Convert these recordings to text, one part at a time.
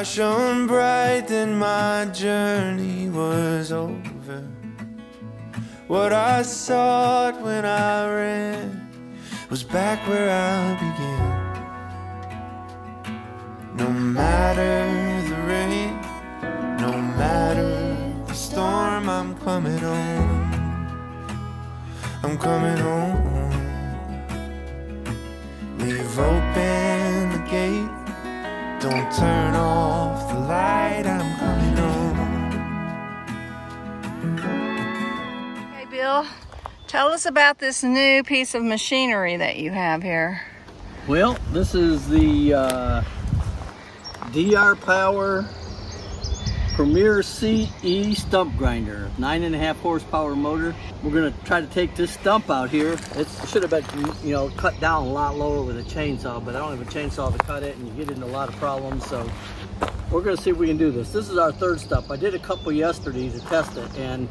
I shone bright, then my journey was over. What I sought when I ran was back where I began. No matter the rain, no matter the storm, I'm coming home. I'm coming home. Leave open the gate, don't turn off the light, I'm coming home. Hey Bill, tell us about this new piece of machinery that you have here. Well, this is the DR Power Premier CE stump grinder, 9.5 horsepower motor. We're gonna try to take this stump out here. It should have been, you know, cut down a lot lower with a chainsaw, but I don't have a chainsaw to cut it, and you get into a lot of problems. So we're gonna see if we can do this. This is our third stump. I did a couple yesterday to test it, and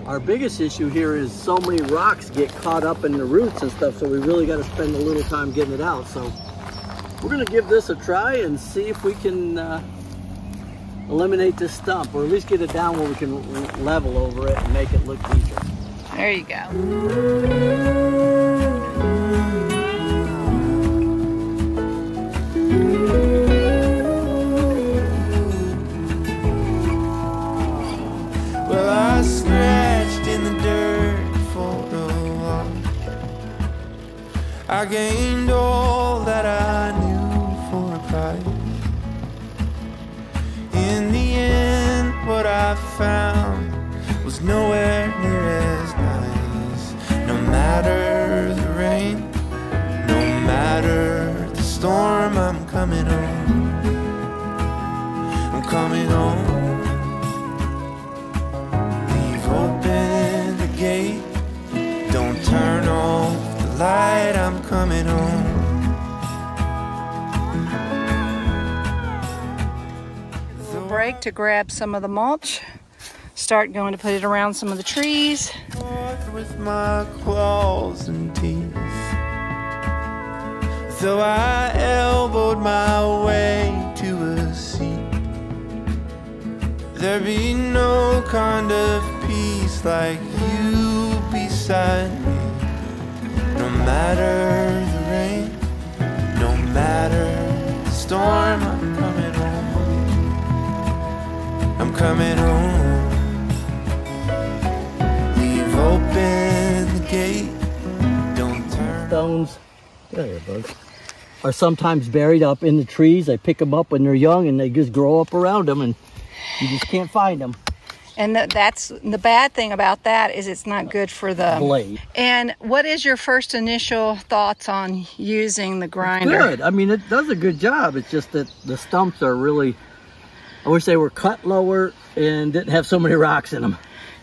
our biggest issue here is so many rocks get caught up in the roots and stuff, so we really got to spend a little time getting it out. So we're gonna give this a try and see if we can eliminate this stump, or at least get it down where we can level over it and make it look decent. There you go. Well, I scratched in the dirt for a while. I gained all that I knew for a price. In the end, what I found was nowhere near as nice. No matter the rain, no matter the storm, I'm coming home. I'm coming home. Leave open the gate, don't turn off the light, I'm coming home. Break to grab some of the mulch. Start going to put it around some of the trees. With my claws and teeth, so I elbowed my way to a seat. There'd be no kind of peace like you beside me. No matter the rain, no matter the storm, I'm coming home. I'm coming home. Leave open the gate, don't turn. Stones, there bugs, are sometimes buried up in the trees. I pick them up when they're young and they just grow up around them, and you just can't find them. And that's the bad thing about that, is it's not good for the blade. And what is your first initial thoughts on using the grinder? Good. I mean, it does a good job. It's just that the stumps are really, I wish they were cut lower and didn't have so many rocks in them.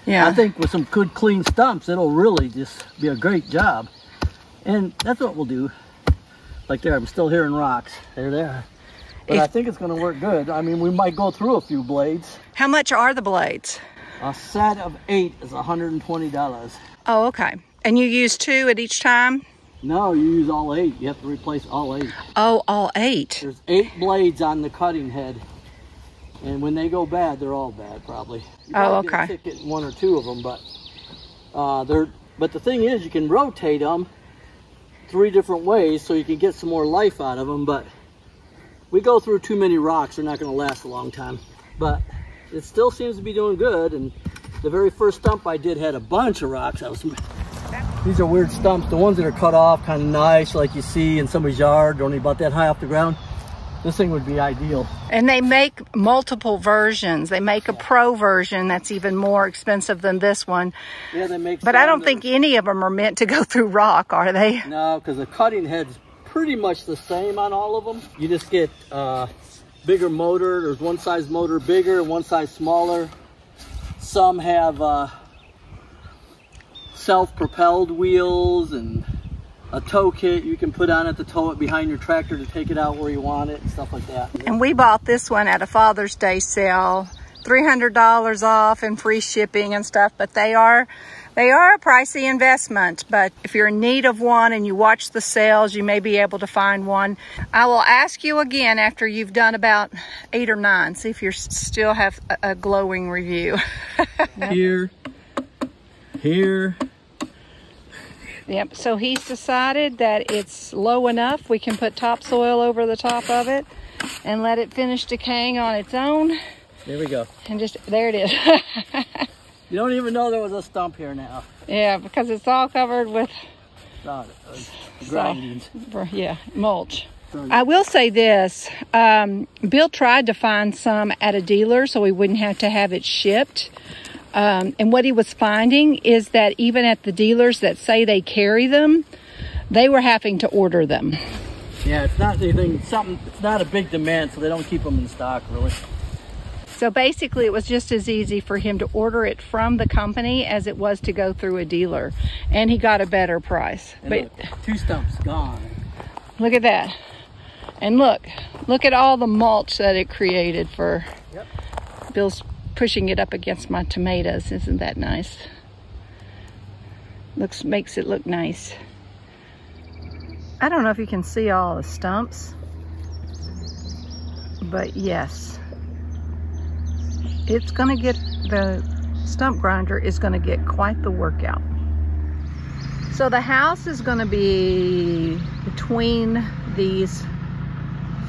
Yeah. I think with some good clean stumps, it'll really just be a great job. And that's what we'll do. Like there, I'm still hearing rocks. There they are. But I think it's going to work good. I mean, we might go through a few blades. How much are the blades? A set of 8 is $120. Oh, okay. And you use 2 at each time? No, you use all 8. You have to replace all 8. Oh, all 8. There's 8 blades on the cutting head. And when they go bad, they're all bad, probably. You probably okay. get a ticket in 1 or 2 of them, but but the thing is, you can rotate them 3 different ways so you can get some more life out of them. But we go through too many rocks, they're not going to last a long time. But it still seems to be doing good. And the very first stump I did had a bunch of rocks. These are weird stumps. The ones that are cut off, kind of nice, like you see in somebody's yard, only about that high off the ground. This thing would be ideal. And they make multiple versions. They make a pro version that's even more expensive than this one. Yeah, they make. But I don't think any of them are meant to go through rock, are they? No, because the cutting head's pretty much the same on all of them. You just get bigger motor. There's one size motor bigger and one size smaller. Some have self-propelled wheels and a tow kit you can put on it to tow it behind your tractor to take it out where you want it and stuff like that. And we bought this one at a Father's Day sale, $300 off and free shipping and stuff, but they are They are a pricey investment, but if you're in need of one and you watch the sales, you may be able to find one. I will ask you again after you've done about 8 or 9, see if you still have a glowing review. Here. Yep, so he's decided that it's low enough. We can put topsoil over the top of it and let it finish decaying on its own. There we go. And just, there it is. You don't even know there was a stump here now. Yeah, because it's all covered with grindings. Yeah, mulch. I will say this, Bill tried to find some at a dealer so we wouldn't have to have it shipped. And what he was finding is that even at the dealers that say they carry them, they were having to order them. Yeah, it's not anything, it's not a big demand, so they don't keep them in stock really. So basically it was just as easy for him to order it from the company as it was to go through a dealer. And he got a better price. And but look, 2 stumps gone. Look at that. And look at all the mulch that it created for. Yep. Bill's pushing it up against my tomatoes. Isn't that nice? Makes it look nice. I don't know if you can see all the stumps, but yes, it's gonna get, the stump grinder is gonna get quite the workout. So the house is gonna be between these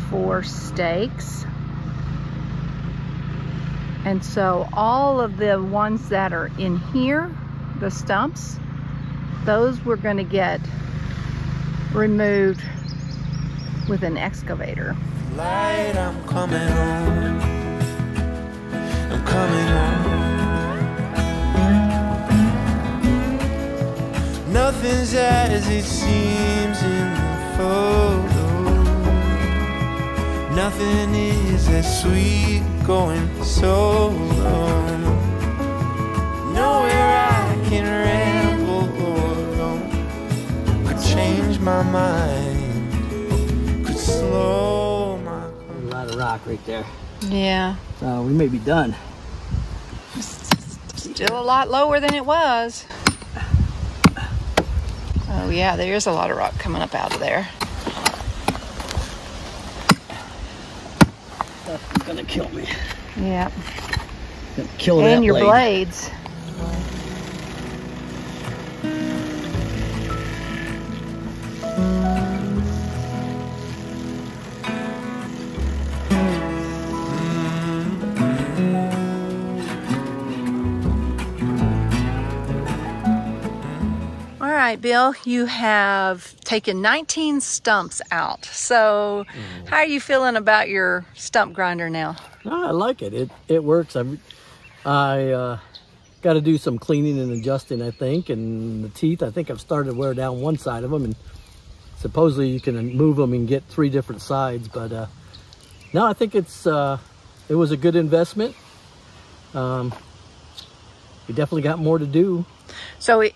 4 stakes. And so all of the ones that are in here, the stumps, those we're going to get removed with an excavator. Light, I'm coming home. I'm coming home. Nothing's as it seems in the photo. Nothing is as sweet going solo. Nowhere I can ramble or roam. Could change my mind. Could slow my... A lot of rock right there. Yeah. So we may be done. Still a lot lower than it was. Oh yeah, there's a lot of rock coming up out of there. That's gonna kill me. Yeah. Gonna kill that and your blade. blades. All right, Bill, you have taken 19 stumps out. So how are you feeling about your stump grinder now? No, I like it. It works. I got to do some cleaning and adjusting, I think. And the teeth, I think I've started to wear down one side of them. And supposedly you can move them and get 3 different sides. But no, I think it was a good investment. We definitely got more to do. So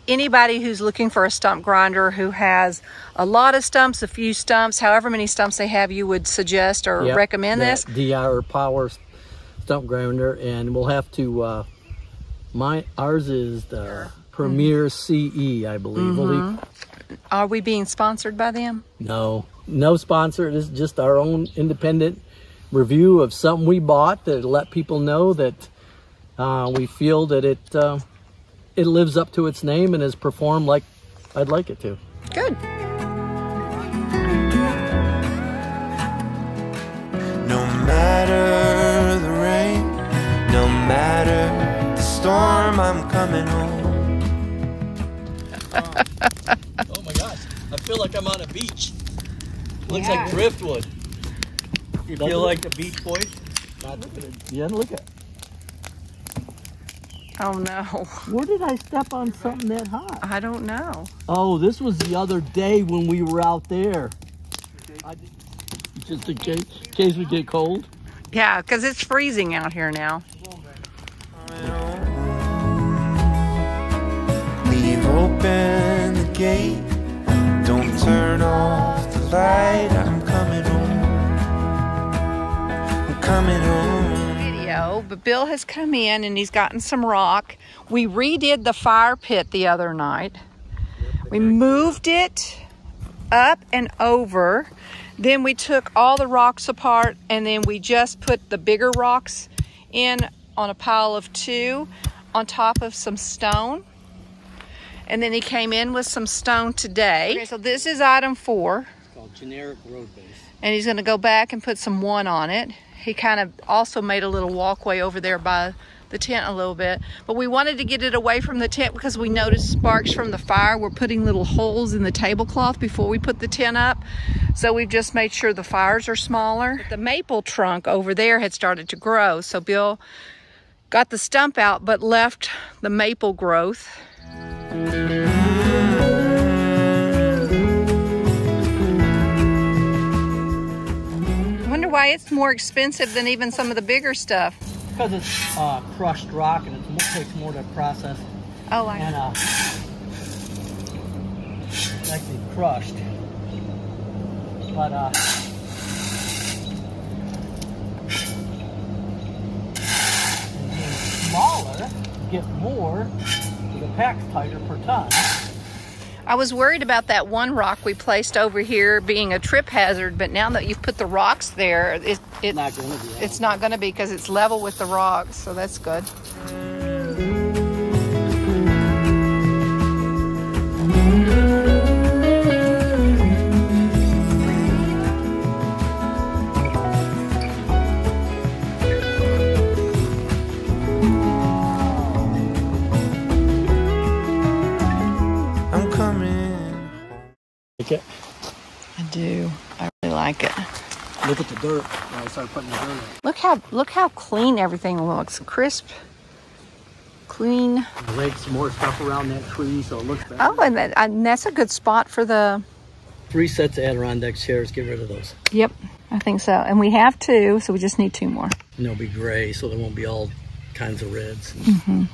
anybody who's looking for a stump grinder who has a lot of stumps, a few stumps, however many stumps they have, you would suggest or recommend this? DR Power stump grinder, and we'll have to, ours is the Premier CE, I believe. Are we being sponsored by them? No sponsor. It is just our own independent review of something we bought to let people know that we feel that it lives up to its name and has performed like I'd like it to. Good. No matter the rain, no matter the storm, I'm coming home. Oh my gosh, I feel like I'm on a beach. Looks like driftwood. You feel like the Beach Boys? Yeah, look at it. Oh no. Where did I step on something that hot? I don't know. Oh, this was the other day when we were out there. Just in case we get cold. Yeah, because it's freezing out here now. Leave open the gate. Don't turn off the light. I'm coming home. I'm coming home. Video. video, but Bill has come in and he's gotten some rock. We redid the fire pit the other night. We moved it up and over. Then we took all the rocks apart and then we just put the bigger rocks in on a pile of 2 on top of some stone. And then he came in with some stone today. Okay, so this is item 4. It's called generic road base. And he's gonna go back and put some 1 on it. He kind of also made a little walkway over there by the tent a little bit. But we wanted to get it away from the tent because we noticed sparks from the fire. We're putting little holes in the tablecloth before we put the tent up. So we've just made sure the fires are smaller. But the maple trunk over there had started to grow. So Bill got the stump out but left the maple growth. I wonder why it's more expensive than even some of the bigger stuff. Because it's crushed rock and it takes more to process. Oh, I know. And it's actually crushed. But smaller, get more, so the pack's tighter per ton. I was worried about that one rock we placed over here being a trip hazard, but now that you've put the rocks there, it's not going to be because it's level with the rocks, so that's good. It. I do. I really like it. Look at the dirt. When I started putting the dirt in. Look how clean everything looks. Crisp, clean. And laid some more stuff around that tree, so it looks better. Oh, and that's a good spot for the 3 sets of Adirondack chairs. Get rid of those. Yep, I think so. And we have 2, so we just need 2 more. And they'll be gray, so they won't be all kinds of reds. Mm-hmm.